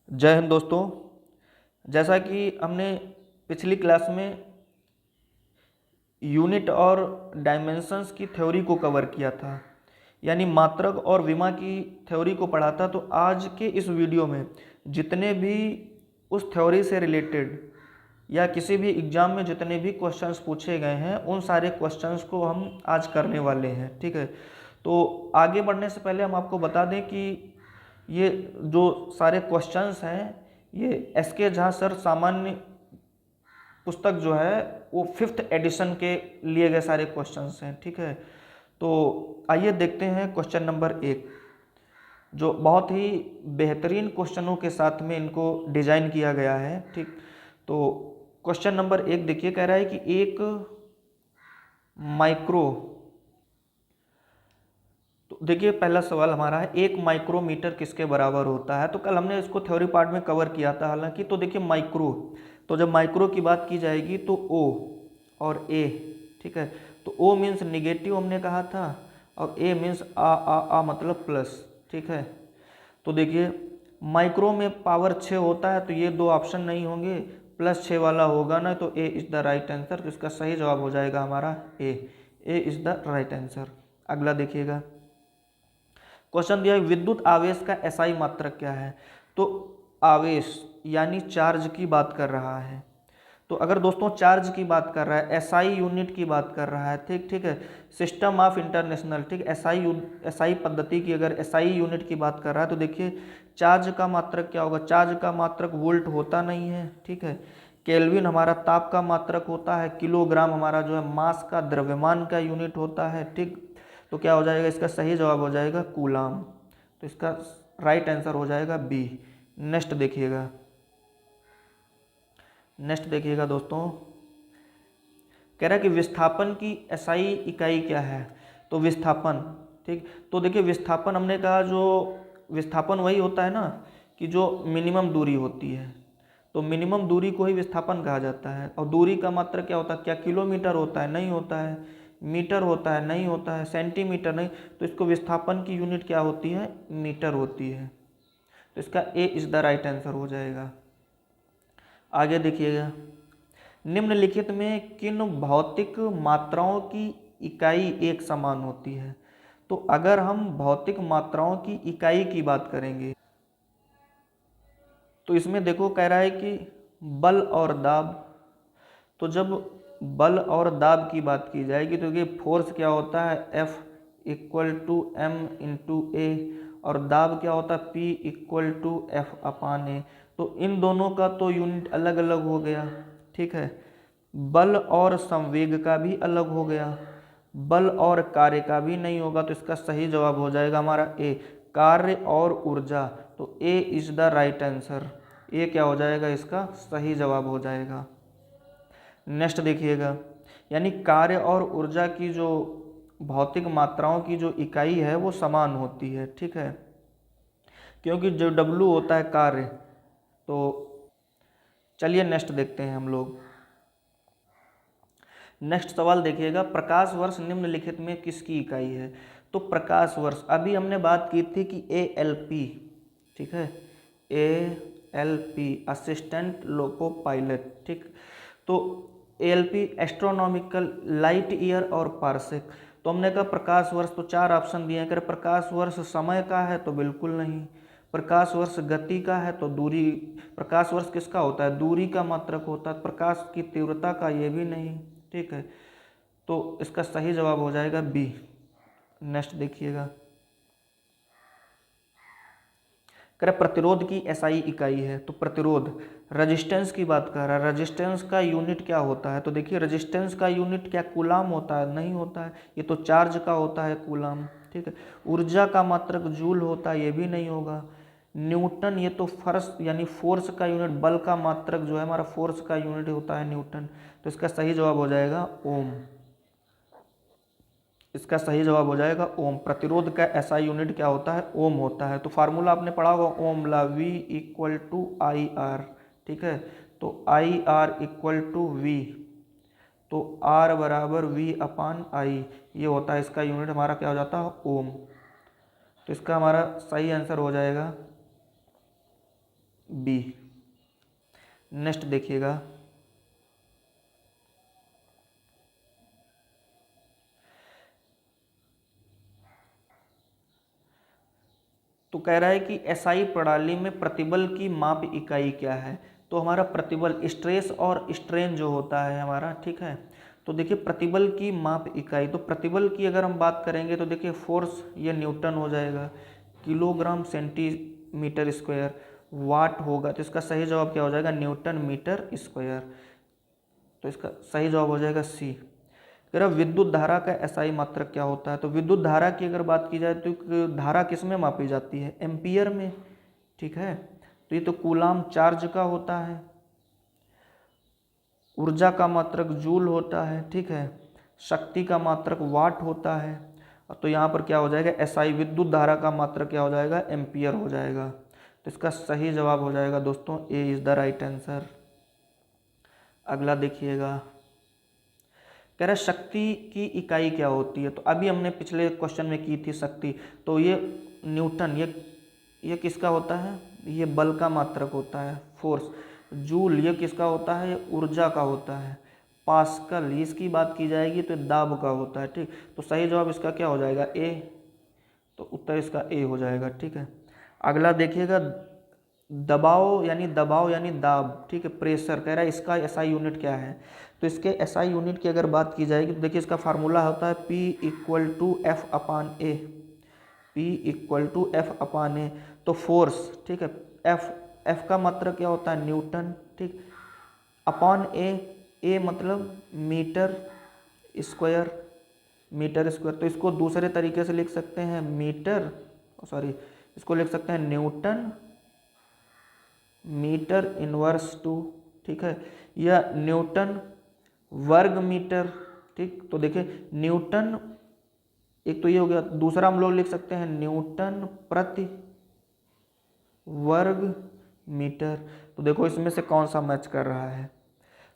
जय हिंद दोस्तों। जैसा कि हमने पिछली क्लास में यूनिट और डायमेंशंस की थ्योरी को कवर किया था, यानी मात्रक और विमा की थ्योरी को पढ़ा था। तो आज के इस वीडियो में जितने भी उस थ्योरी से रिलेटेड या किसी भी एग्जाम में जितने भी क्वेश्चंस पूछे गए हैं उन सारे क्वेश्चंस को हम आज करने वाले हैं। ठीक है, तो आगे बढ़ने से पहले हम आपको बता दें कि ये जो सारे क्वेश्चंस हैं ये एसके झा सर सामान्य पुस्तक जो है वो 5th एडिशन के लिए गए सारे क्वेश्चंस हैं। ठीक है, तो आइए देखते हैं क्वेश्चन नंबर 1, जो बहुत ही बेहतरीन क्वेश्चनों के साथ में इनको डिजाइन किया गया है। ठीक, तो क्वेश्चन नंबर 1 देखिए, कह रहा है कि एक माइक्रो, तो देखिए पहला सवाल हमारा है एक माइक्रोमीटर किसके बराबर होता है। तो कल हमने इसको थ्योरी पार्ट में कवर किया था हालांकि। तो देखिए माइक्रो, तो जब माइक्रो की बात की जाएगी तो ओ और ए, ठीक है, तो ओ मीन्स निगेटिव हमने कहा था और ए मीन्स आ मतलब प्लस। ठीक है, तो देखिए माइक्रो में पावर 6 होता है तो ये दो ऑप्शन नहीं होंगे, +6 वाला होगा ना, तो A is the right answer. तो इसका सही जवाब हो जाएगा हमारा A is the right answer. अगला देखिएगा, क्वेश्चन दिया है विद्युत आवेश का एसआई मात्रक क्या है। तो आवेश यानी चार्ज की बात कर रहा है। तो अगर दोस्तों चार्ज की बात कर रहा है, एसआई यूनिट की बात कर रहा है, ठीक ठीक है, सिस्टम ऑफ इंटरनेशनल, ठीक, एसआई पद्धति की अगर एसआई यूनिट की बात कर रहा है तो देखिए चार्ज का मात्रक क्या होगा। चार्ज का मात्रक वोल्ट होता नहीं है, ठीक है, केल्विन हमारा ताप का मात्रक होता है, किलोग्राम हमारा जो है मास का द्रव्यमान का यूनिट होता है। ठीक, तो क्या हो जाएगा, इसका सही जवाब हो जाएगा कूलाम। तो इसका राइट आंसर हो जाएगा बी। नेक्स्ट देखिएगा, नेक्स्ट देखिएगा दोस्तों, कह रहा है कि विस्थापन की एसआई इकाई क्या है। तो विस्थापन, ठीक, तो देखिए विस्थापन हमने कहा जो विस्थापन वही होता है ना कि जो मिनिमम दूरी होती है, तो मिनिमम दूरी को ही विस्थापन कहा जाता है। और दूरी का मात्रक क्या होता है, क्या किलोमीटर होता है, नहीं होता है, मीटर होता है, नहीं होता है, सेंटीमीटर नहीं, तो इसको विस्थापन की यूनिट क्या होती है, मीटर होती है। तो इसका A is the right answer हो जाएगा। आगे देखिएगा, निम्नलिखित में किन भौतिक मात्राओं की इकाई एक समान होती है। तो अगर हम भौतिक मात्राओं की इकाई की बात करेंगे तो इसमें देखो कह रहा है कि बल और दाब, तो जब बल और दाब की बात की जाएगी तो ये फोर्स क्या होता है, F = m/a, और दाब क्या होता है, P = F/a। तो इन दोनों का तो यूनिट अलग अलग हो गया, ठीक है, बल और संवेग का भी अलग हो गया, बल और कार्य का भी नहीं होगा। तो इसका सही जवाब हो जाएगा हमारा ए, कार्य और ऊर्जा। तो ए इज द राइट आंसर, ये क्या हो जाएगा, इसका सही जवाब हो जाएगा। नेक्स्ट देखिएगा, यानी कार्य और ऊर्जा की जो भौतिक मात्राओं की जो इकाई है वो समान होती है, ठीक है, क्योंकि जो W होता है कार्य। तो चलिए नेक्स्ट देखते हैं हम लोग। नेक्स्ट सवाल देखिएगा, प्रकाश वर्ष निम्नलिखित में किसकी इकाई है। तो प्रकाश वर्ष अभी हमने बात की थी कि ALP, ठीक है, ALP असिस्टेंट लोको पायलट, ठीक, तो ALP एस्ट्रोनॉमिकल लाइट ईयर और पारसेक। तो हमने कहा प्रकाश वर्ष, तो 4 ऑप्शन दिए हैं। अगर प्रकाश वर्ष समय का है तो बिल्कुल नहीं, प्रकाश वर्ष गति का है तो दूरी, प्रकाश वर्ष किसका होता है, दूरी का मात्रक होता है, प्रकाश की तीव्रता का, ये भी नहीं, ठीक है, तो इसका सही जवाब हो जाएगा बी। नेक्स्ट देखिएगा, कह रहा प्रतिरोध की एसआई इकाई है। तो प्रतिरोध रेजिस्टेंस की बात कर रहा है, रेजिस्टेंस का यूनिट क्या होता है। तो देखिए रेजिस्टेंस का यूनिट क्या कूलाम होता है, नहीं होता है, ये तो चार्ज का होता है कूलाम, ठीक है। ऊर्जा का मात्रक जूल होता है, ये भी नहीं होगा। न्यूटन, ये तो फोर्स यानी फोर्स का यूनिट, बल का मात्रक जो है हमारा फोर्स का यूनिट होता है न्यूटन। तो इसका सही जवाब हो जाएगा ओम, इसका सही जवाब हो जाएगा ओम। प्रतिरोध का ऐसा यूनिट क्या होता है, ओम होता है। तो फार्मूला आपने पढ़ा होगा ओम ला, V = IR, ठीक है, तो IR = V, तो R = V/I, ये होता है, इसका यूनिट हमारा क्या हो जाता है, ओम। तो इसका हमारा सही आंसर हो जाएगा बी। नेक्स्ट देखिएगा, तो कह रहा है कि एसआई प्रणाली में प्रतिबल की माप इकाई क्या है। तो हमारा प्रतिबल स्ट्रेस और स्ट्रेन जो होता है हमारा, ठीक है। तो देखिए प्रतिबल की माप इकाई, तो प्रतिबल की अगर हम बात करेंगे तो देखिए फोर्स ये न्यूटन हो जाएगा, किलोग्राम सेंटीमीटर स्क्वायर, वाट होगा, तो इसका सही जवाब क्या हो जाएगा, न्यूटन मीटर स्क्वायर। तो इसका सही जवाब हो जाएगा सी। कह रहा विद्युत धारा का एसआई मात्रक क्या होता है। तो विद्युत धारा की अगर बात की जाए तो धारा किस में मापी जाती है, एम्पियर में, ठीक है। तो ये तो कूलाम चार्ज का होता है। ऊर्जा का मात्रक जूल होता है, ठीक है। शक्ति का मात्रक वाट होता है। तो यहाँ पर क्या हो जाएगा, एसआई विद्युत धारा का मात्रक क्या हो जाएगा, एम्पियर हो जाएगा। तो इसका सही जवाब हो जाएगा दोस्तों ए इज द राइट आंसर। अगला देखिएगा, कह रहा शक्ति की इकाई क्या होती है। तो अभी हमने पिछले क्वेश्चन में की थी शक्ति, तो ये न्यूटन, ये किसका होता है, ये बल का मात्रक होता है, फोर्स। जूल ये किसका होता है, ये ऊर्जा का होता है। पास्कल इसकी बात की जाएगी तो दाब का होता है, ठीक। तो सही जवाब इसका क्या हो जाएगा, ए। तो उत्तर इसका ए हो जाएगा, ठीक है। अगला देखिएगा, दबाव यानी दाब, ठीक है, प्रेशर। कह रहा है इसका एसआई यूनिट क्या है। तो इसके एसआई यूनिट की अगर बात की जाएगी तो देखिए इसका फार्मूला होता है P = F/A। P = F/A। तो फोर्स, ठीक है, F का मतलब क्या होता है, न्यूटन, ठीक, अपॉन ए मतलब मीटर स्क्वायर, तो इसको दूसरे तरीके से लिख सकते हैं इसको लिख सकते हैं न्यूटन मीटर इनवर्स टू, ठीक है, या न्यूटन वर्ग मीटर, ठीक। तो देखिए न्यूटन, एक तो ये हो गया, दूसरा हम लोग लिख सकते हैं न्यूटन प्रति वर्ग मीटर। तो देखो इसमें से कौन सा मैच कर रहा है।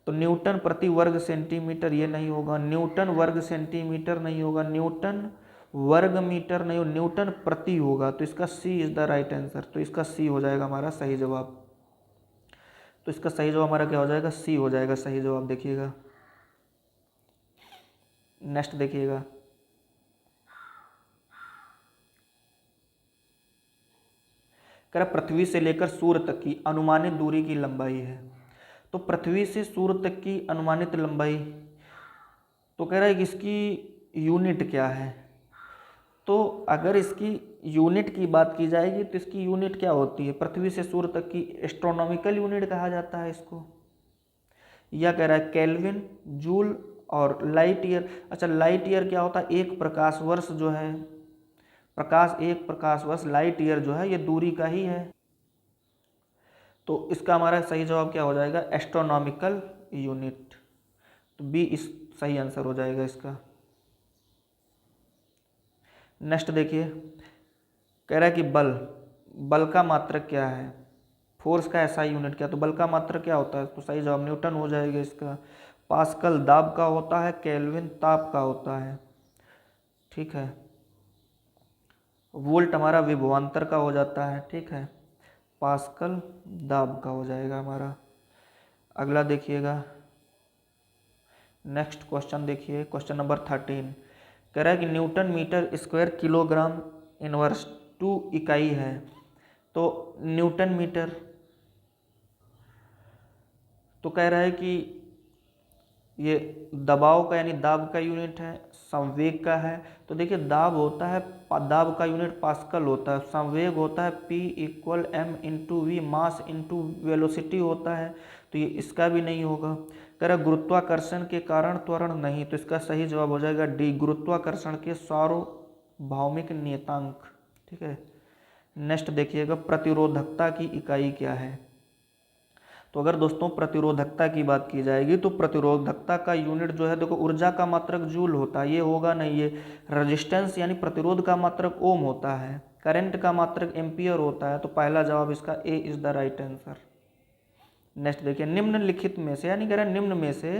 तो न्यूटन प्रति वर्ग सेंटीमीटर ये नहीं होगा, न्यूटन वर्ग सेंटीमीटर नहीं होगा, न्यूटन वर्ग मीटर नहीं हो, न्यूटन प्रति होगा। तो इसका सी इज द राइट आंसर। तो इसका सी हो जाएगा हमारा सही जवाब। तो इसका सही जवाब हमारा क्या हो जाएगा, सी हो जाएगा सही जवाब। देखिएगा नेक्स्ट देखिएगा, कह रहा पृथ्वी से लेकर सूर्य तक की अनुमानित दूरी की लंबाई है। तो पृथ्वी से सूर्य तक की अनुमानित लंबाई, तो कह रहा है कि इसकी यूनिट क्या है। तो अगर इसकी यूनिट की बात की जाएगी तो इसकी यूनिट क्या होती है, पृथ्वी से सूर्य तक की एस्ट्रोनॉमिकल यूनिट कहा जाता है इसको, या कह रहा है केल्विन, जूल और लाइट ईयर। अच्छा लाइट ईयर क्या होता है, एक प्रकाश वर्ष जो है, एक प्रकाश वर्ष लाइट ईयर जो है ये दूरी का ही है। तो इसका हमारा सही जवाब क्या हो जाएगा, एस्ट्रोनॉमिकल यूनिट। तो बी इस सही आंसर हो जाएगा इसका। नेक्स्ट देखिए, कह रहा है कि बल का मात्रक क्या है, फोर्स का एसआई यूनिट क्या, तो बल का मात्रक क्या होता है। तो सही जवाब न्यूटन हो जाएगा इसका। पास्कल दाब का होता है, केल्विन ताप का होता है, ठीक है। वोल्ट हमारा विभवांतर का हो जाता है, ठीक है। पास्कल दाब का हो जाएगा हमारा। अगला देखिएगा, नेक्स्ट क्वेश्चन देखिए, क्वेश्चन नंबर 13। कह रहा है कि newton metre square kilogram inverse two इकाई है। तो न्यूटन मीटर, तो कह रहा है कि ये दबाव का यानी दाब का यूनिट है, संवेग का है। तो देखिए दाब होता है, दाब का यूनिट पास्कल होता है, संवेग होता है P = m/v, mass into velocity होता है। तो ये इसका भी नहीं होगा। कह रहा गुरुत्वाकर्षण के कारण त्वरण नहीं। तो इसका सही जवाब हो जाएगा डी, गुरुत्वाकर्षण के सार्वभौमिक नियतांक, ठीक है। नेक्स्ट देखिएगा, प्रतिरोधकता की इकाई क्या है। तो अगर दोस्तों प्रतिरोधकता की बात की जाएगी तो प्रतिरोधकता का यूनिट जो है देखो ऊर्जा का मात्रक जूल होता है, ये होगा नहीं। ये रेजिस्टेंस यानी प्रतिरोध का मात्रक ओम होता है, करंट का मात्रक एम्पियर होता है। तो पहला जवाब इसका A is the right answer. Next देखिए, निम्नलिखित में से यानी कह रहे निम्न में से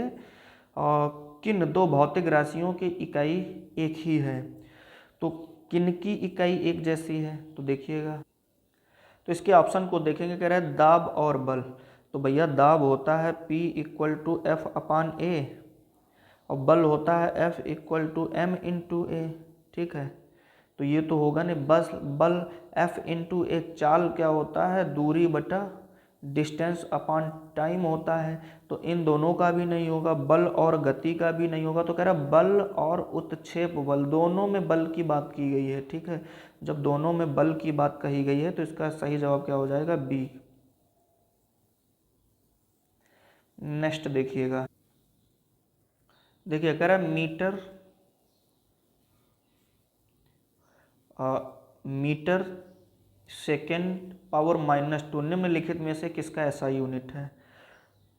किन दो भौतिक राशियों की इकाई एक ही है। तो किन की इकाई एक जैसी है, तो देखिएगा तो इसके ऑप्शन को देखेंगे, कह रहा है दाब और बल। तो भैया दाब होता है P = F/A और बल होता है F = M/A। ठीक है, तो ये तो होगा नहीं। बस बल F/A, चाल क्या होता है, दूरी बटा डिस्टेंस अपॉन टाइम होता है। तो इन दोनों का भी नहीं होगा, बल और गति का भी नहीं होगा। तो कह रहा बल और उत्क्षेप बल, दोनों में बल की बात की गई है। ठीक है, जब दोनों में बल की बात कही गई है तो इसका सही जवाब क्या हो जाएगा, बी। नेक्स्ट देखिएगा, देखिए कह रहा है मीटर सेकेंड पावर -2 निम्नलिखित में से किसका एसआई यूनिट है।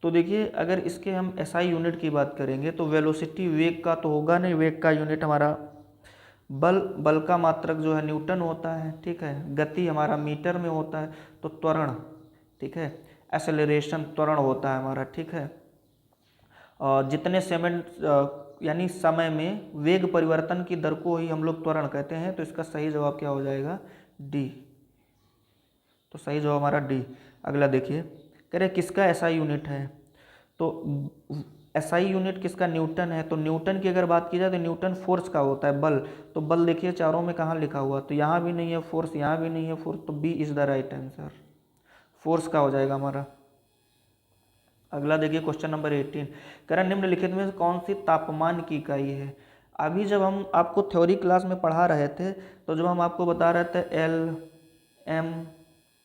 तो देखिए अगर इसके हम एसआई यूनिट की बात करेंगे तो वेलोसिटी वेग का तो होगा नहीं, वेग का यूनिट हमारा बल का मात्रक जो है न्यूटन होता है। ठीक है, गति हमारा मीटर में होता है। तो त्वरण, ठीक है, एक्सेलरेशन त्वरण होता है हमारा। ठीक है, और जितने सेकंड यानी समय में वेग परिवर्तन की दर को ही हम लोग त्वरण कहते हैं। तो इसका सही जवाब क्या हो जाएगा, डी। तो सही जवाब हमारा डी। अगला देखिए, कह रहे किसका एसआई यूनिट है। तो एसआई यूनिट किसका, न्यूटन है। तो न्यूटन की अगर बात की जाए तो न्यूटन फोर्स का होता है, बल। तो बल देखिए चारों में कहाँ लिखा हुआ, तो यहाँ भी नहीं है फोर्स, यहाँ भी नहीं है फोर्स, तो B is the right answer, force का हो जाएगा हमारा। अगला देखिए क्वेश्चन नंबर 18, कह रहा निम्नलिखित में से कौन सी तापमान की इकाई है। अभी जब हम आपको थ्योरी क्लास में पढ़ा रहे थे तो जब हम आपको बता रहे थे एल, एम,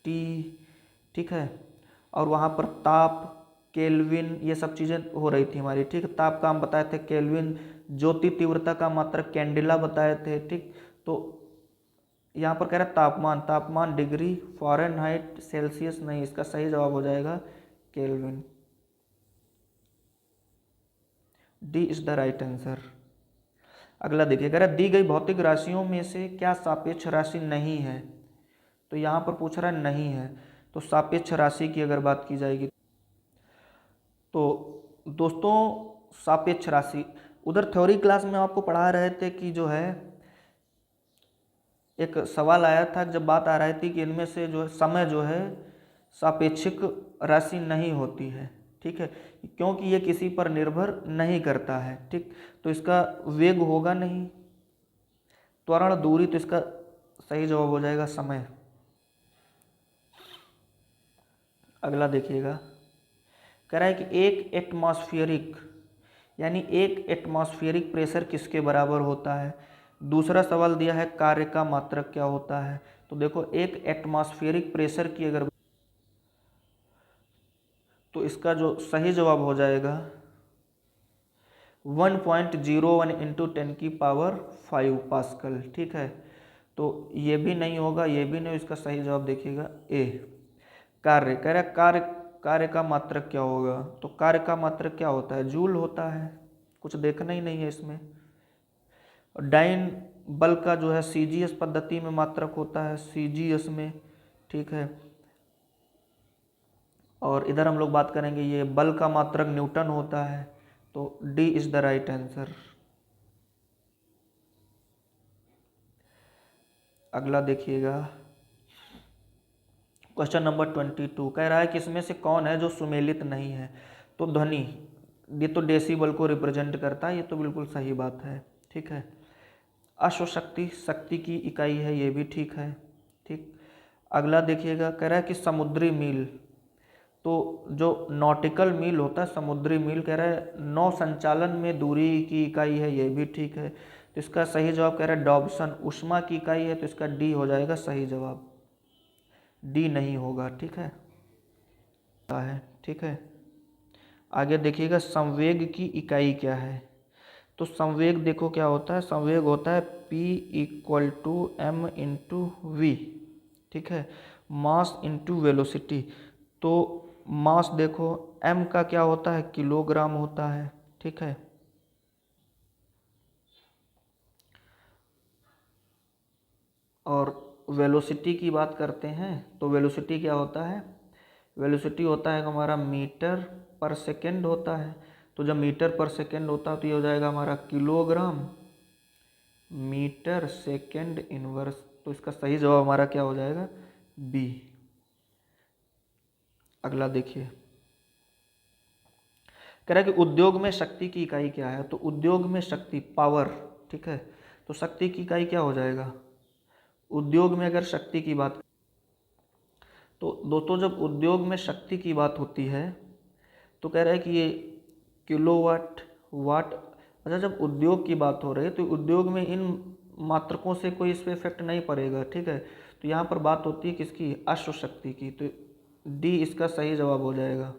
टी, ठीक है, और वहाँ पर ताप, केल्विन, ये सब चीज़ें हो रही थी हमारी। ठीक है, ताप का हम बताए थे केल्विन, ज्योति तीव्रता का मात्रक कैंडिला बताए थे। ठीक, तो यहाँ पर कह रहा है तापमान, तापमान डिग्री फ़ारेनहाइट सेल्सियस नहीं, इसका सही जवाब हो जाएगा kelvin. D is the right answer. अगला देखिए, कह रहा है दी गई भौतिक राशियों में से क्या सापेक्ष राशि नहीं है। तो यहाँ पर पूछ रहा है नहीं है। तो सापेक्ष राशि की अगर बात की जाएगी तो दोस्तों सापेक्ष राशि, उधर थ्योरी क्लास में आपको पढ़ा रहे थे कि जो है एक सवाल आया था, जब बात आ रही थी कि इनमें से जो है समय जो है सापेक्षिक राशि नहीं होती है। ठीक है, क्योंकि ये किसी पर निर्भर नहीं करता है। ठीक, तो इसका वेग होगा नहीं, त्वरण, दूरी, तो इसका सही जवाब हो जाएगा समय। अगला देखिएगा, कह रहा है कि एक एटमॉस्फेरिक यानी एक एटमॉस्फेरिक प्रेशर किसके बराबर होता है। दूसरा सवाल दिया है कार्य का मात्रक क्या होता है। तो देखो एक एटमॉस्फेरिक प्रेशर की अगर, तो इसका जो सही जवाब हो जाएगा 1.01 × 10⁵ पास्कल। ठीक है, तो ये भी नहीं होगा, ये भी नहीं, इसका सही जवाब देखिएगा ए। कार्य, कह रहा है कार्य का मात्रक क्या होगा। तो कार्य का मात्रक क्या होता है, जूल होता है, कुछ देखना ही नहीं है इसमें। डाइन बल का जो है सीजीएस पद्धति में मात्रक होता है, सीजीएस में। ठीक है, और इधर हम लोग बात करेंगे ये बल का मात्रक न्यूटन होता है। तो D is the right answer. अगला देखिएगा क्वेश्चन नंबर 22, कह रहा है कि इसमें से कौन है जो सुमेलित नहीं है। तो ध्वनि, ये तो डेसिबल को रिप्रेजेंट करता है, ये तो बिल्कुल सही बात है। ठीक है, अश्वशक्ति शक्ति की इकाई है, ये भी ठीक है। ठीक, अगला देखिएगा, कह रहा है कि समुद्री मील, तो जो नॉटिकल मील होता है, समुद्री मील, कह रहा है नौ संचालन में दूरी की इकाई है, ये भी ठीक है। तो इसका सही जवाब कह रहा है डॉब्सन, ऊष्मा की इकाई है। तो इसका डी हो जाएगा सही जवाब, डी नहीं होगा। ठीक है, ठीक है। आगे देखिएगा संवेग की इकाई क्या है। तो संवेग देखो क्या होता है, संवेग होता है P = m/v। ठीक है, मास इंटू वेलोसिटी। तो मास देखो m का क्या होता है, किलोग्राम होता है। ठीक है, और वेलोसिटी की बात करते हैं तो वेलोसिटी क्या होता है, वेलोसिटी होता है हमारा मीटर पर सेकेंड होता है। तो जब मीटर पर सेकेंड होता है तो ये हो जाएगा हमारा किलोग्राम मीटर सेकेंड इनवर्स। तो इसका सही जवाब हमारा क्या हो जाएगा, बी। अगला देखिए, कह रहा है कि उद्योग में शक्ति की इकाई क्या है। तो उद्योग में शक्ति पावर, ठीक है। तो शक्ति की इकाई क्या हो जाएगा, उद्योग में अगर शक्ति की बात, तो दोस्तों जब उद्योग में शक्ति की बात होती है तो कह रहा है कि ये किलोवाट वाट। अच्छा, जब उद्योग की बात हो रही है तो उद्योग में इन मात्रकों से कोई इस पर इफेक्ट नहीं पड़ेगा, ठीक है। तो यहाँ पर बात होती है किसकी, अश्व शक्ति की। तो डी इसका सही जवाब हो जाएगा।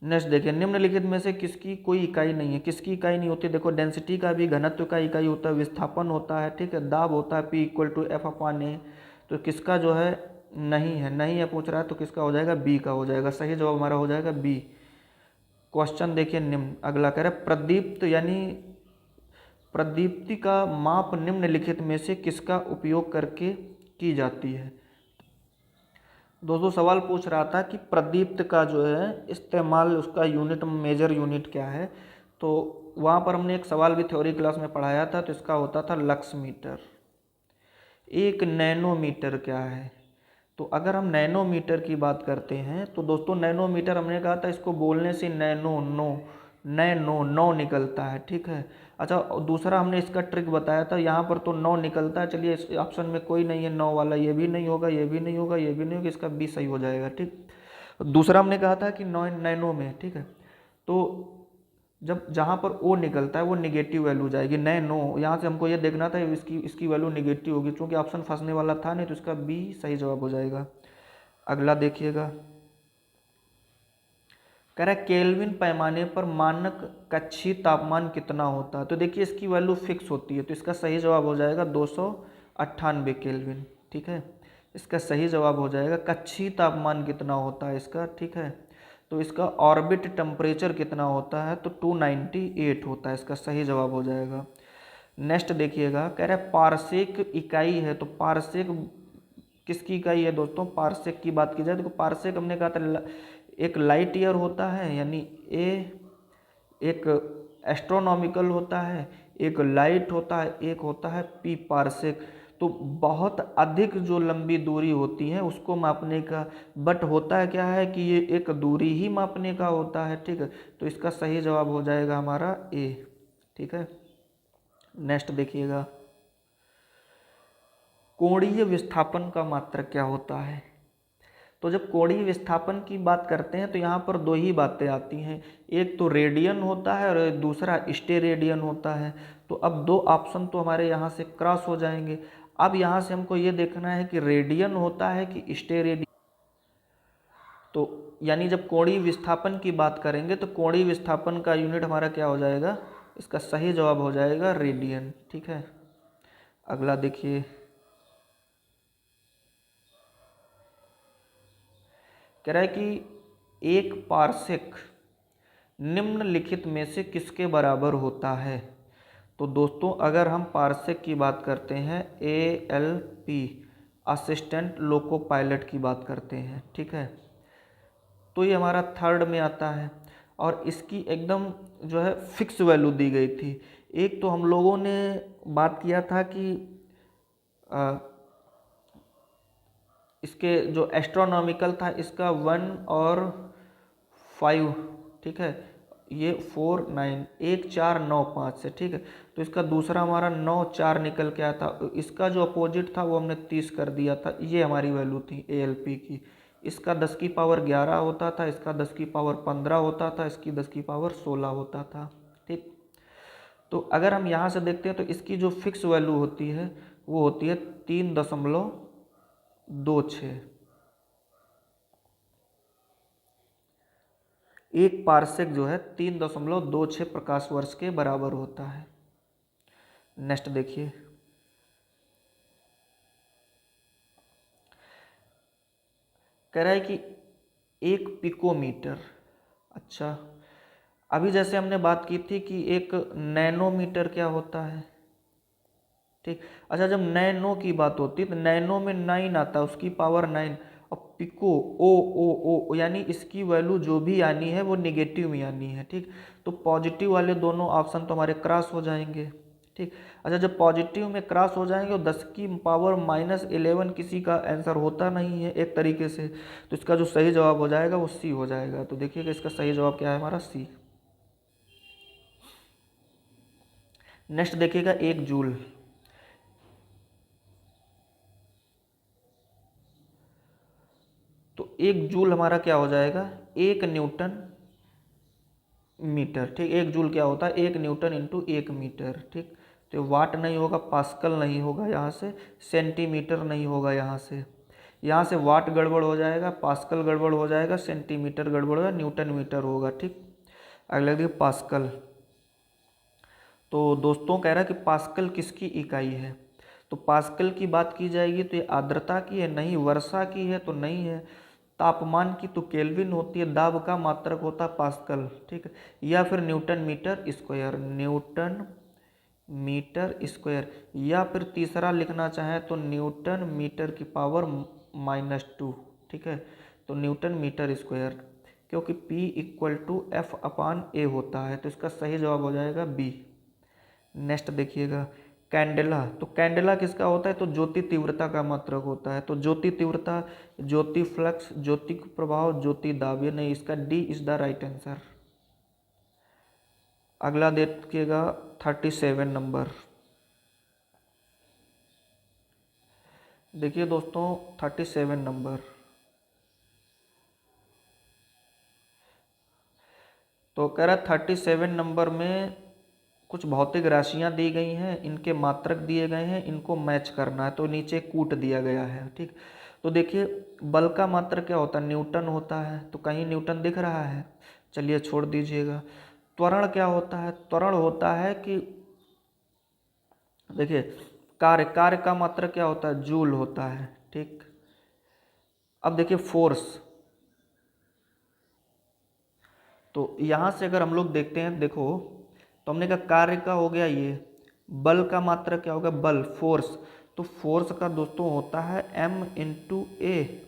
नेक्स्ट देखिए, निम्नलिखित में से किसकी कोई इकाई नहीं है। किसकी इकाई नहीं होती, देखो डेंसिटी का भी घनत्व का इकाई होता है, विस्थापन होता है, ठीक है, दाब होता है P=F/A। तो किसका जो है नहीं है, नहीं है पूछ रहा है, तो किसका हो जाएगा, बी का हो जाएगा। सही जवाब हमारा हो जाएगा बी। क्वेश्चन देखिए निम्न, अगला कह रहा है प्रदीप्त यानी प्रदीप्ति का माप निम्नलिखित में से किसका उपयोग करके की जाती है। दोस्तों सवाल पूछ रहा था कि प्रदीप्त का जो है इस्तेमाल, उसका यूनिट, मेजर यूनिट क्या है। तो वहाँ पर हमने एक सवाल भी थ्योरी क्लास में पढ़ाया था, तो इसका होता था लक्स मीटर। एक नैनोमीटर क्या है, तो अगर हम नैनोमीटर की बात करते हैं तो दोस्तों नैनोमीटर हमने कहा था इसको बोलने से नौ निकलता है, ठीक है। अच्छा, दूसरा हमने इसका ट्रिक बताया था, यहाँ पर तो 9 निकलता है। चलिए इस ऑप्शन में कोई नहीं है 9 वाला, ये भी नहीं होगा, ये भी नहीं होगा, ये भी नहीं होगा, इसका बी सही हो जाएगा, ठीक। दूसरा हमने कहा था कि नैनो में, ठीक है। तो जब जहाँ पर ओ निकलता है वो निगेटिव वैल्यू जाएगी, नैनो। यहाँ से हमको ये देखना था इसकी वैल्यू निगेटिव होगी, क्योंकि ऑप्शन फंसने वाला था नहीं, तो इसका बी सही जवाब हो जाएगा। अगला देखिएगा, कह रहा है केल्विन पैमाने पर मानक कक्षीय तापमान कितना होता है। तो देखिए इसकी वैल्यू फिक्स होती है, तो इसका सही जवाब हो जाएगा 298 केल्विन, ठीक है। इसका सही जवाब हो जाएगा कक्षीय तापमान कितना होता है इसका, ठीक है। तो इसका ऑर्बिट टेम्परेचर कितना होता है, तो 298 होता है, इसका सही जवाब हो जाएगा। नेक्स्ट देखिएगा, कह रहा है पारसेक इकाई है। तो पारसेक किसकी इकाई है दोस्तों, पारसेक की बात की जाए तो पारसेक हमने कहा था एक लाइट ईयर होता है, यानी ए एक एस्ट्रोनॉमिकल होता है, एक लाइट होता है, एक होता है पी पारसेक। तो बहुत अधिक जो लंबी दूरी होती है उसको मापने का, बट होता है क्या है कि ये एक दूरी ही मापने का होता है, ठीक है। तो इसका सही जवाब हो जाएगा हमारा ए, ठीक है। नेक्स्ट देखिएगा, कोणीय विस्थापन का मात्रक क्या होता है। तो जब कोणीय विस्थापन की बात करते हैं तो यहाँ पर दो ही बातें आती हैं, एक तो रेडियन होता है और दूसरा स्टेरेडियन होता है। तो अब दो ऑप्शन तो हमारे यहाँ से क्रॉस हो जाएंगे। अब यहाँ से हमको ये देखना है कि रेडियन होता है कि स्टेरेडियन। तो यानी जब कोणीय विस्थापन की बात करेंगे तो कोणीय विस्थापन का यूनिट हमारा क्या हो जाएगा, इसका सही जवाब हो जाएगा रेडियन, ठीक है। अगला देखिए, कह रहा है कि एक पारसेक निम्नलिखित में से किसके बराबर होता है। तो दोस्तों अगर हम पारसेक की बात करते हैं, ALP असिस्टेंट लोको पायलट की बात करते हैं, ठीक है, तो ये हमारा थर्ड में आता है और इसकी एकदम जो है फिक्स वैल्यू दी गई थी। एक तो हम लोगों ने बात किया था कि इसके जो एस्ट्रोनॉमिकल था इसका 1 और 5, ठीक है, ये 4 9 1 4 9 5 से, ठीक है। तो इसका दूसरा हमारा 9 4 निकल के आया था, इसका जो अपोजिट था वो हमने 30 कर दिया था, ये हमारी वैल्यू थी ALP की। इसका 10 की पावर 11 होता था, इसका 10 की पावर 15 होता था, इसकी 10 की पावर 16 होता था, ठीक। तो अगर हम यहाँ से देखते हैं तो इसकी जो फिक्स वैल्यू होती है वो होती है 3.26। एक पारसेक जो है 3.26 प्रकाश वर्ष के बराबर होता है। नेक्स्ट देखिए, कह रहा है कि एक पिकोमीटर। अच्छा, अभी जैसे हमने बात की थी कि एक नैनोमीटर क्या होता है, ठीक। अच्छा, जब नैनो की बात होती है तो नैनो में 9 आता है, उसकी पावर 9। और पिको ओ यानी इसकी वैल्यू जो भी आनी है वो निगेटिव में आनी है, ठीक। तो पॉजिटिव वाले दोनों ऑप्शन तो हमारे क्रॉस हो जाएंगे, ठीक। अच्छा, जब पॉजिटिव में क्रॉस हो जाएंगे और 10 की पावर -11 किसी का आंसर होता नहीं है एक तरीके से, तो इसका जो सही जवाब हो जाएगा वो सी हो जाएगा। तो देखिएगा इसका सही जवाब क्या है हमारा, सी। नेक्स्ट देखिएगा 1 जूल। तो 1 जूल हमारा क्या हो जाएगा, 1 न्यूटन मीटर। ठीक, 1 जूल क्या होता है, 1 न्यूटन इंटू 1 मीटर। ठीक, तो वाट नहीं होगा, पास्कल नहीं होगा यहाँ से, सेंटीमीटर नहीं होगा यहाँ से वाट गड़बड़ हो जाएगा, पास्कल गड़बड़ हो जाएगा, सेंटीमीटर गड़बड़ होगा, न्यूटन मीटर होगा। ठीक, अगला देखिए पास्कल। तो दोस्तों कह रहा है कि पास्कल किसकी इकाई है, तो पास्कल की बात की जाएगी तो ये आर्द्रता की है, नहीं वर्षा की है तो नहीं है, तापमान की तो केल्विन होती है, दाब का मात्रक होता है पास्कल। ठीक है, या फिर newton metre square, newton metre square, या फिर तीसरा लिखना चाहें तो न्यूटन मीटर की पावर -2। ठीक है, तो न्यूटन मीटर स्क्वायर, क्योंकि P इक्वल टू F/A होता है, तो इसका सही जवाब हो जाएगा बी। नेक्स्ट देखिएगा कैंडेला। तो कैंडेला किसका होता है, तो ज्योति तीव्रता का मात्रक होता है। तो ज्योति तीव्रता, ज्योति फ्लक्स, ज्योति प्रभाव, ज्योति दाब, ये नहीं, इसका D is the right answer. अगला देखिएगा 37 नंबर। देखिए दोस्तों 37 नंबर, तो कह रहा 37 नंबर में कुछ भौतिक राशियां दी गई हैं, इनके मात्रक दिए गए हैं, इनको मैच करना है, तो नीचे कूट दिया गया है। ठीक, तो देखिए बल का मात्रक क्या होता है, न्यूटन होता है, तो कहीं न्यूटन दिख रहा है, चलिए छोड़ दीजिएगा। त्वरण क्या होता है, त्वरण होता है कि देखिए कार्य, कार्य का मात्रक क्या होता है, जूल होता है। ठीक, अब देखिए फोर्स, तो यहाँ से अगर हम लोग देखते हैं, देखो तो हमने कहा कार्य का हो गया ये, बल का मात्रक क्या होगा, बल, फोर्स, तो फोर्स का दोस्तों होता है m इंटू ए,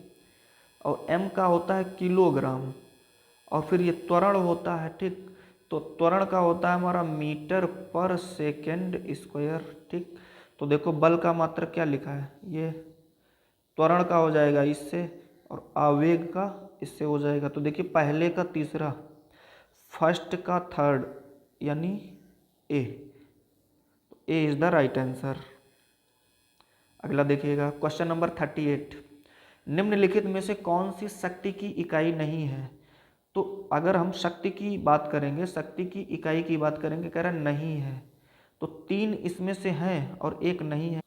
और m का होता है किलोग्राम, और फिर ये त्वरण होता है। ठीक, तो त्वरण का होता है हमारा मीटर पर सेकेंड स्क्वायर। ठीक, तो देखो बल का मात्रक क्या लिखा है, ये त्वरण का हो जाएगा इससे, और आवेग का इससे हो जाएगा। तो देखिए पहले का तीसरा, फर्स्ट का थर्ड, यानी ए, तो ए इज द राइट आंसर। अगला देखिएगा क्वेश्चन नंबर 38, निम्नलिखित में से कौन सी शक्ति की इकाई नहीं है। तो अगर हम शक्ति की बात करेंगे, शक्ति की इकाई की बात करेंगे, कह रहा नहीं है, तो 3 इसमें से हैं और एक नहीं है।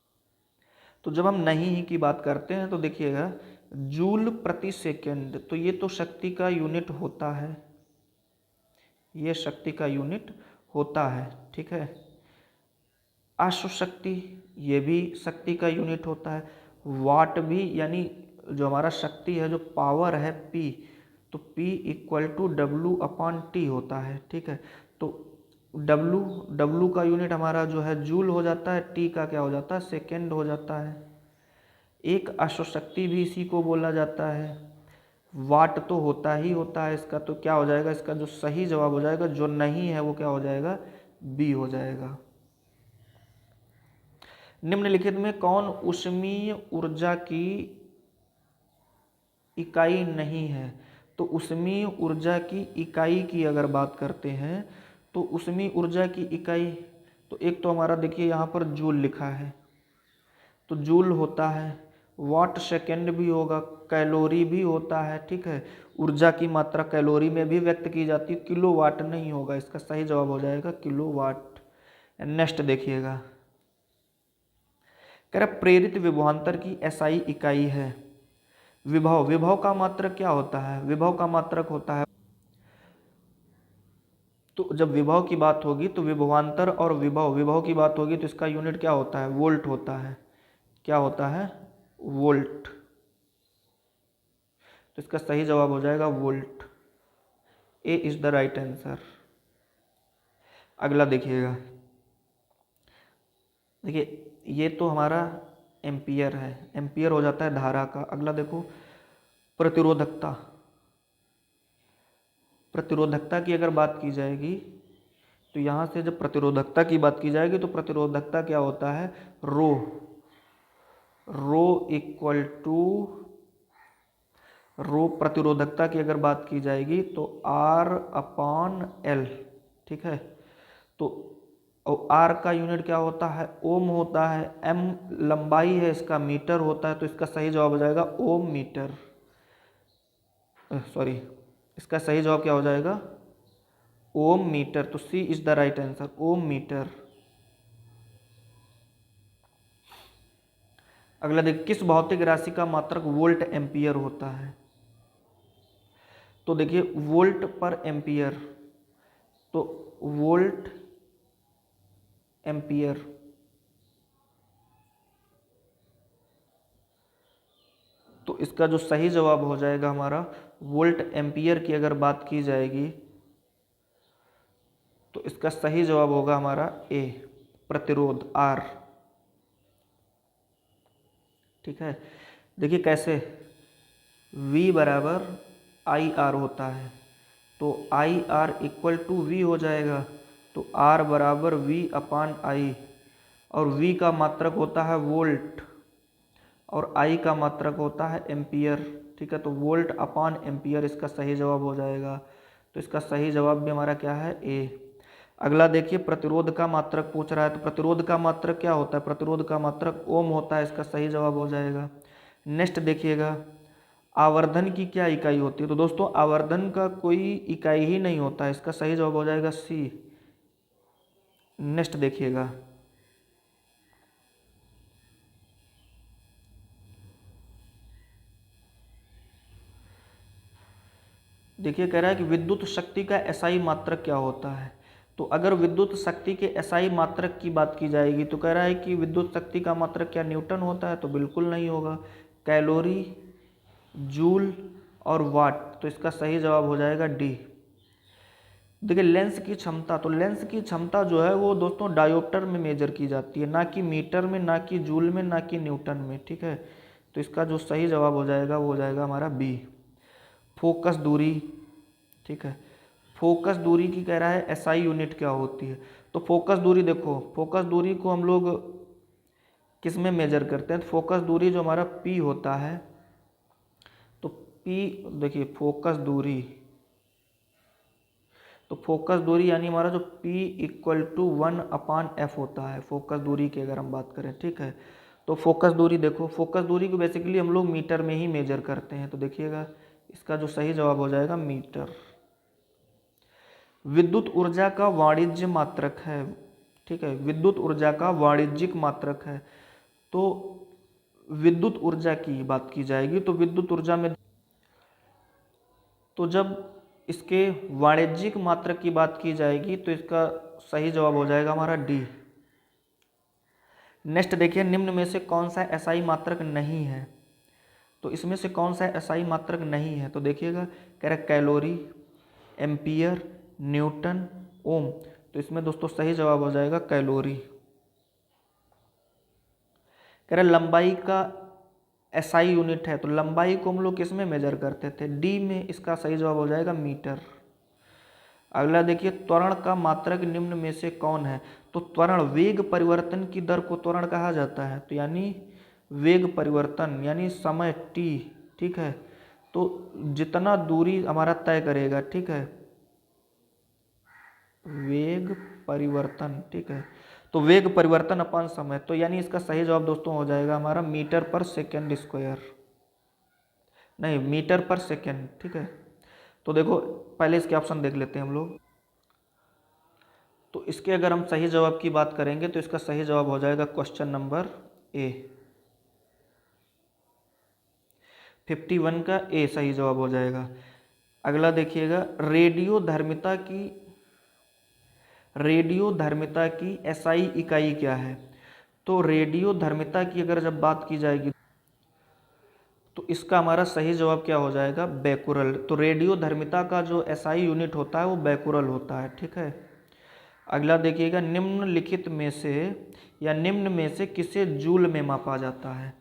तो जब हम नहीं ही की बात करते हैं तो देखिएगा जूल प्रति सेकेंड, तो ये तो शक्ति का यूनिट होता है, ये शक्ति का यूनिट होता है। ठीक है, अश्व शक्ति, ये भी शक्ति का यूनिट होता है, वाट भी, यानी जो हमारा शक्ति है, जो पावर है P, तो P इक्वल टू W/T होता है। ठीक है, तो W का यूनिट हमारा जो है जूल हो जाता है, T का क्या हो जाता है, सेकेंड हो जाता है। एक अश्व शक्ति भी इसी को बोला जाता है, वाट तो होता ही होता है इसका, तो क्या हो जाएगा, इसका जो सही जवाब हो जाएगा, जो नहीं है वो क्या हो जाएगा, बी हो जाएगा। निम्नलिखित में कौन ऊष्मीय ऊर्जा की इकाई नहीं है। तो ऊष्मीय ऊर्जा की इकाई की अगर बात करते हैं, तो ऊष्मीय ऊर्जा की इकाई, तो एक तो हमारा देखिए यहाँ पर जूल लिखा है, तो जूल होता है, वाट सेकेंड भी होगा, कैलोरी भी होता है। ठीक है, ऊर्जा की मात्रा कैलोरी में भी व्यक्त की जाती है, किलो वाट नहीं होगा, इसका सही जवाब हो जाएगा किलो वाट। नेक्स्ट देखिएगा, कह रहा प्रेरित विभवांतर की एसआई इकाई है विभव। विभव का मात्रक क्या होता है, विभव का मात्रक होता है, तो जब विभव की बात होगी तो विभवांतर और विभव, विभव की बात होगी तो इसका यूनिट क्या होता है, वोल्ट होता है। क्या होता है, वोल्ट, तो इसका सही जवाब हो जाएगा volt. A is the right answer. अगला देखिएगा, देखिए ये तो हमारा एम्पियर है, एम्पियर हो जाता है धारा का। अगला देखो प्रतिरोधकता। प्रतिरोधकता की अगर बात की जाएगी तो यहाँ से जब प्रतिरोधकता की बात की जाएगी तो प्रतिरोधकता क्या होता है, रो, रो इक्वल टू रो प्रतिरोधकता की अगर बात की जाएगी तो R अपॉन L, ठीक है। तो R का यूनिट क्या होता है, ओम होता है, M लंबाई है इसका, मीटर होता है, तो इसका सही जवाब हो जाएगा ओम मीटर, सॉरी इसका सही जवाब क्या हो जाएगा, ओम मीटर। तो C is the right answer, ohm metre. अगला देखिए, किस भौतिक राशि का मात्रक वोल्ट एम्पियर होता है। तो देखिए वोल्ट पर एम्पियर, तो वोल्ट एम्पियर, तो इसका जो सही जवाब हो जाएगा हमारा, वोल्ट एम्पियर की अगर बात की जाएगी तो इसका सही जवाब होगा हमारा ए, प्रतिरोध R, ठीक है। देखिए कैसे, V बराबर आई आर होता है, तो I R equal to V हो जाएगा, तो R बराबर V अपान आई, और V का मात्रक होता है वोल्ट और I का मात्रक होता है एम्पियर, ठीक है। तो वोल्ट अपान एम्पियर इसका सही जवाब हो जाएगा, तो इसका सही जवाब भी हमारा क्या है, ए। अगला देखिए, प्रतिरोध का मात्रक पूछ रहा है, तो प्रतिरोध का मात्रक क्या होता है, प्रतिरोध का मात्रक ओम होता है, इसका सही जवाब हो जाएगा। नेक्स्ट देखिएगा, आवर्धन की क्या इकाई होती है। तो दोस्तों आवर्धन का कोई इकाई ही नहीं होता है, इसका सही जवाब हो जाएगा सी। नेक्स्ट देखिएगा, देखिए कह रहा है कि विद्युत शक्ति का एसआई मात्रक क्या होता है। तो अगर विद्युत शक्ति के एसआई मात्रक की बात की जाएगी तो कह रहा है कि विद्युत शक्ति का मात्रक क्या न्यूटन होता है, तो बिल्कुल नहीं होगा, कैलोरी, जूल और वाट, तो इसका सही जवाब हो जाएगा डी। देखिए लेंस की क्षमता, तो लेंस की क्षमता जो है वो दोस्तों डायोप्टर में मेजर की जाती है, ना कि मीटर में, ना कि जूल में, ना कि न्यूटन में, ठीक है। तो इसका जो सही जवाब हो जाएगा वो हो जाएगा हमारा बी, फोकस दूरी, ठीक है। फोकस दूरी की कह रहा है एसआई यूनिट क्या होती है। तो फोकस दूरी, देखो फोकस दूरी को हम लोग किस में मेजर करते हैं, तो फोकस दूरी जो हमारा पी होता है, तो पी देखिए फोकस दूरी, तो फोकस दूरी यानी हमारा जो P इक्वल टू 1/f होता है फोकस दूरी की अगर हम बात करें, ठीक है। तो फोकस दूरी, देखो फोकस दूरी को बेसिकली हम लोग मीटर में ही मेजर करते हैं, तो देखिएगा इसका जो सही जवाब हो जाएगा मीटर। विद्युत ऊर्जा का वाणिज्य मात्रक है, ठीक है, विद्युत ऊर्जा का वाणिज्यिक मात्रक है। तो विद्युत ऊर्जा की बात की जाएगी तो विद्युत ऊर्जा में, तो जब इसके वाणिज्यिक मात्रक की बात की जाएगी तो इसका सही जवाब हो जाएगा हमारा डी। नेक्स्ट देखिए, निम्न में से कौन सा एसआई मात्रक नहीं है। तो इसमें से कौन सा एसआई मात्रक नहीं है, तो देखिएगा कह रहा है कैलोरी, एम्पियर, न्यूटन, ओम, तो इसमें दोस्तों सही जवाब हो जाएगा कैलोरी। कह रहा है लंबाई का एसआई यूनिट है, तो लंबाई को हम लोग किस में मेजर करते थे, डी में, इसका सही जवाब हो जाएगा मीटर। अगला देखिए, त्वरण का मात्रक निम्न में से कौन है। तो त्वरण, वेग परिवर्तन की दर को त्वरण कहा जाता है, तो यानी वेग परिवर्तन यानी समय टी, ठीक है। तो जितना दूरी हमारा तय करेगा, ठीक है, वेग परिवर्तन, ठीक है, तो वेग परिवर्तन अपन समय, तो यानी इसका सही जवाब दोस्तों हो जाएगा हमारा मीटर पर सेकेंड स्क्वायर, नहीं मीटर पर सेकेंड, ठीक है। तो देखो पहले इसके ऑप्शन देख लेते हैं हम लोग। तो इसके अगर हम सही जवाब की बात करेंगे तो इसका सही जवाब हो जाएगा क्वेश्चन नंबर ए, 51 का ए सही जवाब हो जाएगा। अगला देखिएगा, रेडियो धर्मिता की एसआई इकाई क्या है। तो रेडियो धर्मिता की अगर जब बात की जाएगी तो इसका हमारा सही जवाब क्या हो जाएगा, बैकुरल। तो रेडियो धर्मिता का जो एसआई यूनिट होता है वो बैकुरल होता है, ठीक है। अगला देखिएगा, निम्नलिखित में से या निम्न में से किसे जूल में मापा जाता है।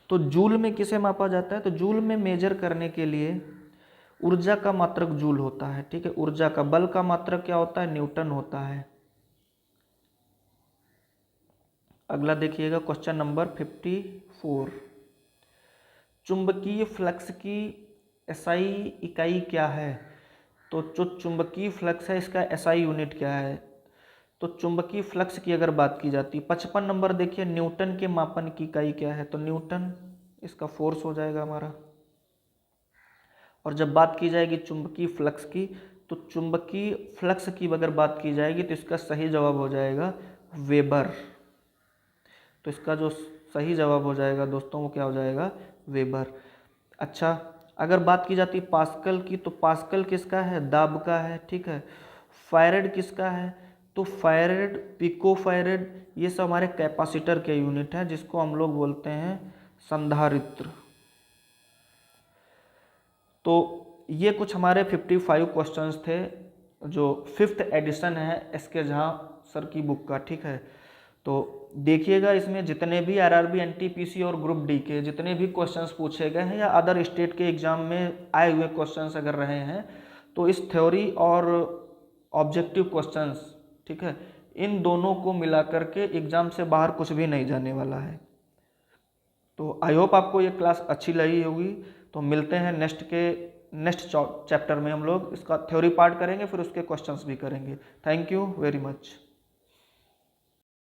तो जूल में किसे मापा जाता है, तो जूल में मेजर करने के लिए ऊर्जा का मात्रक जूल होता है, ठीक है। ऊर्जा का, बल का मात्रक क्या होता है, न्यूटन होता है। अगला देखिएगा क्वेश्चन नंबर 54। चुंबकीय फ्लक्स की एसआई इकाई क्या है? तो जो चुंबकीय फ्लक्स है इसका एसआई यूनिट क्या है? तो चुंबकीय फ्लक्स की अगर बात की जाती है, 55 नंबर देखिए, न्यूटन के मापन की इकाई क्या है? तो न्यूटन इसका फोर्स हो जाएगा हमारा। और जब बात की जाएगी चुंबकीय फ्लक्स की, तो चुंबकीय फ्लक्स की अगर बात की जाएगी तो इसका सही जवाब हो जाएगा वेबर। तो इसका जो सही जवाब हो जाएगा दोस्तों वो क्या हो जाएगा, वेबर। अच्छा, अगर बात की जाती है पास्कल की, तो पास्कल किसका है, दाब का है, ठीक है। फैरेड किसका है? तो फैरेड, पिको फैरेड, ये सब हमारे कैपेसिटर के यूनिट हैं जिसको हम लोग बोलते हैं संधारित्र। तो ये कुछ हमारे 55 क्वेश्चंस थे जो 5th एडिशन है एसके झा सर की बुक का, ठीक है। तो देखिएगा इसमें जितने भी आरआरबी, एनटीपीसी और ग्रुप डी के जितने भी क्वेश्चंस पूछे गए हैं या अदर स्टेट के एग्जाम में आए हुए क्वेश्चंस अगर रहे हैं, तो इस थ्योरी और ऑब्जेक्टिव क्वेश्चंस, ठीक है, इन दोनों को मिला करके एग्जाम से बाहर कुछ भी नहीं जाने वाला है। तो आई होप आपको ये क्लास अच्छी लगी होगी। तो मिलते हैं नेक्स्ट चैप्टर में, हम लोग इसका थ्योरी पार्ट करेंगे, फिर उसके क्वेश्चंस भी करेंगे। Thank you very much.